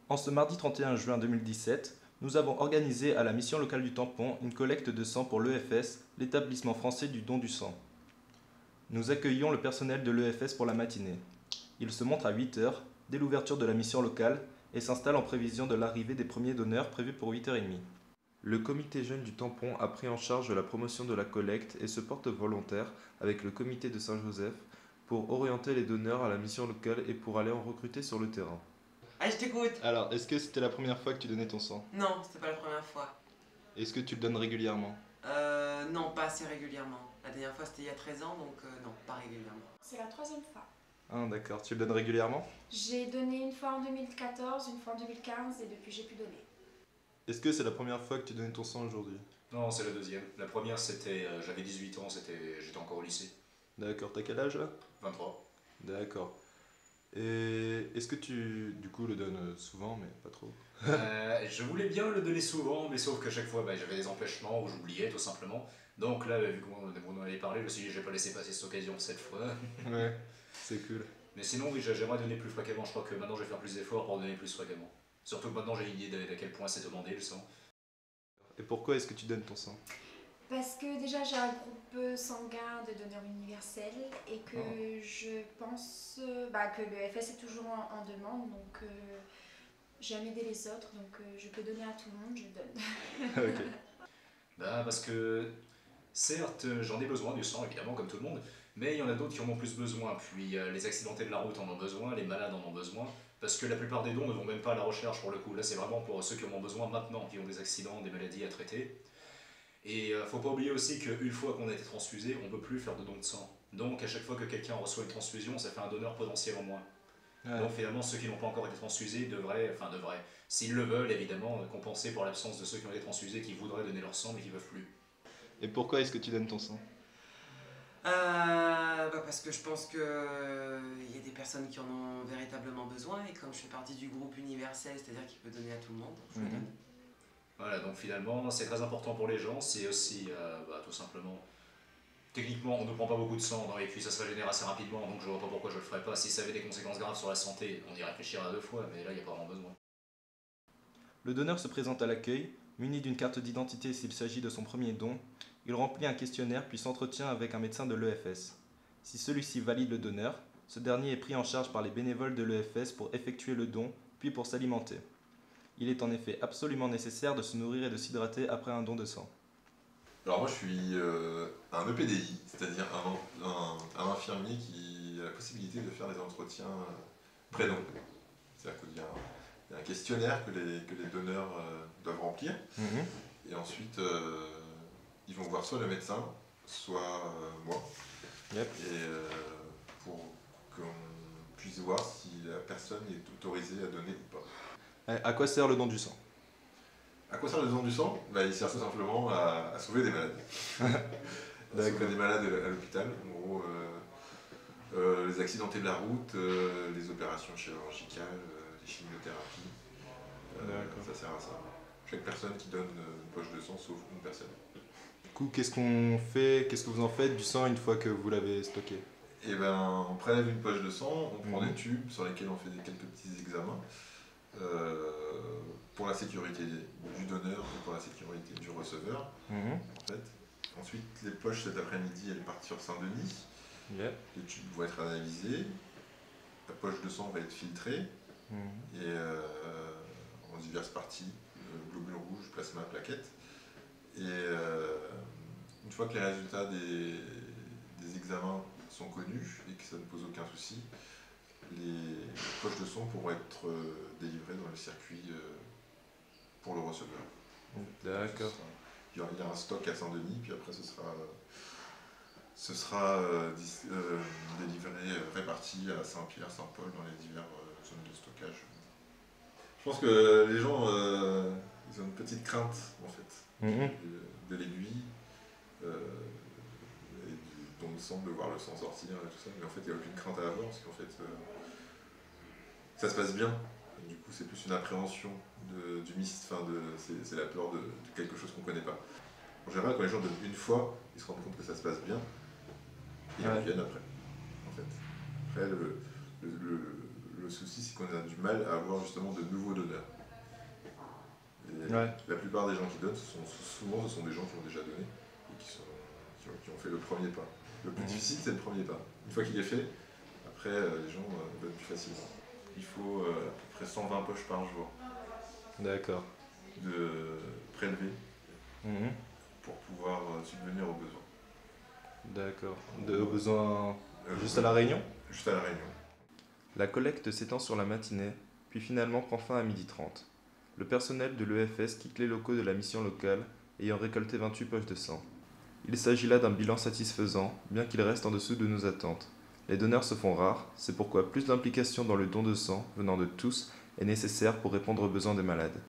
En ce mardi 31 juin 2017, nous avons organisé à la mission locale du tampon une collecte de sang pour l'EFS, l'établissement français du don du sang. Nous accueillons le personnel de l'EFS pour la matinée. Il se montre à 8 heures, dès l'ouverture de la mission locale, et s'installe en prévision de l'arrivée des premiers donneurs prévus pour 8h30. Le comité jeune du tampon a pris en charge la promotion de la collecte et se porte volontaire avec le comité de Saint-Joseph pour orienter les donneurs à la mission locale et pour aller en recruter sur le terrain. Allez, je t'écoute. Alors, est-ce que c'était la première fois que tu donnais ton sang? Non, c'était pas la première fois. Est-ce que tu le donnes régulièrement? Non, pas assez régulièrement. La dernière fois, c'était il y a 13 ans, donc non, pas régulièrement. C'est la troisième fois. Ah d'accord, tu le donnes régulièrement? J'ai donné une fois en 2014, une fois en 2015 et depuis j'ai pu donner. Est-ce que c'est la première fois que tu donnais ton sang aujourd'hui? Non, c'est la deuxième. La première, c'était, j'avais 18 ans, j'étais encore au lycée. D'accord, t'as quel âge là? 23. D'accord. Et est-ce que tu, du coup, le donnes souvent, mais pas trop? Je voulais bien le donner souvent, mais sauf que chaque fois, j'avais des empêchements ou j'oubliais tout simplement. Donc là, vu qu'on en avait parlé, je me suis dit, je vais pas laisser passer cette occasion cette fois. Ouais, c'est cool. Mais sinon, oui, j'aimerais donner plus fréquemment. Je crois que maintenant, je vais faire plus d'efforts pour donner plus fréquemment. Surtout que maintenant, j'ai une idée d'à quel point c'est demandé le sang. Et pourquoi est-ce que tu donnes ton sang? Parce que déjà j'ai un groupe sanguin de donneurs universels et que je pense que le FS est toujours en demande, donc j'aime aider les autres, donc je peux donner à tout le monde, je donne. Ok. Parce que, certes, j'en ai besoin du sang, évidemment, comme tout le monde, mais il y en a d'autres qui en ont plus besoin. Puis les accidentés de la route en ont besoin, les malades en ont besoin, parce que la plupart des dons ne vont même pas à la recherche pour le coup. Là, c'est vraiment pour ceux qui en ont besoin maintenant, qui ont des accidents, des maladies à traiter. Et faut pas oublier aussi qu'une fois qu'on a été transfusé, on peut plus faire de dons de sang. Donc à chaque fois que quelqu'un reçoit une transfusion, ça fait un donneur potentiel en moins. Ouais. Donc finalement, ceux qui n'ont pas encore été transfusés devraient, s'ils le veulent évidemment, compenser pour l'absence de ceux qui ont été transfusés, qui voudraient donner leur sang mais qui ne peuvent plus. Et pourquoi est-ce que tu donnes ton sang? Parce que je pense que il y a des personnes qui en ont véritablement besoin, et comme je fais partie du groupe universel, c'est-à-dire qu'il peut donner à tout le monde, donc je le donne. Voilà, donc finalement, c'est très important pour les gens, c'est aussi, tout simplement, techniquement, on ne prend pas beaucoup de sang, et puis ça se régénère assez rapidement, donc je vois pas pourquoi je le ferais pas. Si ça avait des conséquences graves sur la santé, on y réfléchirait à 2 fois, mais là, il n'y a pas vraiment besoin. Le donneur se présente à l'accueil, muni d'une carte d'identité s'il s'agit de son premier don. Il remplit un questionnaire puis s'entretient avec un médecin de l'EFS. Si celui-ci valide le donneur, ce dernier est pris en charge par les bénévoles de l'EFS pour effectuer le don, puis pour s'alimenter. Il est en effet absolument nécessaire de se nourrir et de s'hydrater après un don de sang. Alors moi je suis un EPDI, c'est-à-dire un infirmier qui a la possibilité de faire des entretiens pré-don. C'est-à-dire qu'il y a un questionnaire que les donneurs doivent remplir, et ensuite ils vont voir soit le médecin, soit moi, Yep. et pour qu'on puisse voir si la personne est autorisée à donner ou pas. À quoi sert le don du sang? À quoi sert le don du sang? Il sert tout simplement à sauver des malades. À sauver des malades à l'hôpital. En gros, les accidentés de la route, les opérations chirurgicales, les chimiothérapies. Ça sert à ça. Chaque personne qui donne une poche de sang sauve une personne. Du coup, qu'est-ce qu'on fait, qu'est-ce que vous en faites du sang une fois que vous l'avez stocké? Et on prélève une poche de sang, on prend des tubes sur lesquels on fait quelques petits examens. Pour la sécurité du donneur et pour la sécurité du receveur. En fait. Ensuite, les poches cet après-midi, elles partent sur Saint-Denis. Yep. Les tubes vont être analysés. La poche de sang va être filtrée. Et en diverses parties, globules rouges, plasma, plaquettes. Et une fois que les résultats des examens sont connus et que ça ne pose aucun souci, les poches de sang pourront être délivrées dans le circuit pour le receveur. D'accord. Il y a un stock à Saint-Denis, puis après ce sera délivré, réparti à Saint-Pierre, Saint-Paul, dans les diverses zones de stockage. Je pense que les gens ils ont une petite crainte en fait de l'aiguille et du don de sang, de voir le sang sortir et tout ça, mais en fait il n'y a aucune crainte à avoir parce qu'en fait ça se passe bien. Et du coup c'est plus une appréhension du mystère, c'est la peur de quelque chose qu'on ne connaît pas. En général quand les gens donnent une fois, ils se rendent compte que ça se passe bien et ils reviennent après. En fait. Après le souci, c'est qu'on a du mal à avoir justement de nouveaux donneurs. Et Ouais. la plupart des gens qui donnent, souvent ce sont des gens qui ont déjà donné et qui ont fait le premier pas. Le plus difficile, c'est le premier pas. Une fois qu'il est fait, après, les gens donnent plus facilement. Il faut à peu près 120 poches par jour D'accord. de prélever Mhm. pour pouvoir subvenir aux besoins. D'accord. Aux besoins juste à La La Réunion? Juste à La Réunion. La collecte s'étend sur la matinée, puis finalement prend fin à 12h30. Le personnel de l'EFS quitte les locaux de la mission locale, ayant récolté 28 poches de sang. Il s'agit là d'un bilan satisfaisant, bien qu'il reste en dessous de nos attentes. Les donneurs se font rares, c'est pourquoi plus d'implication dans le don de sang, venant de tous, est nécessaire pour répondre aux besoins des malades.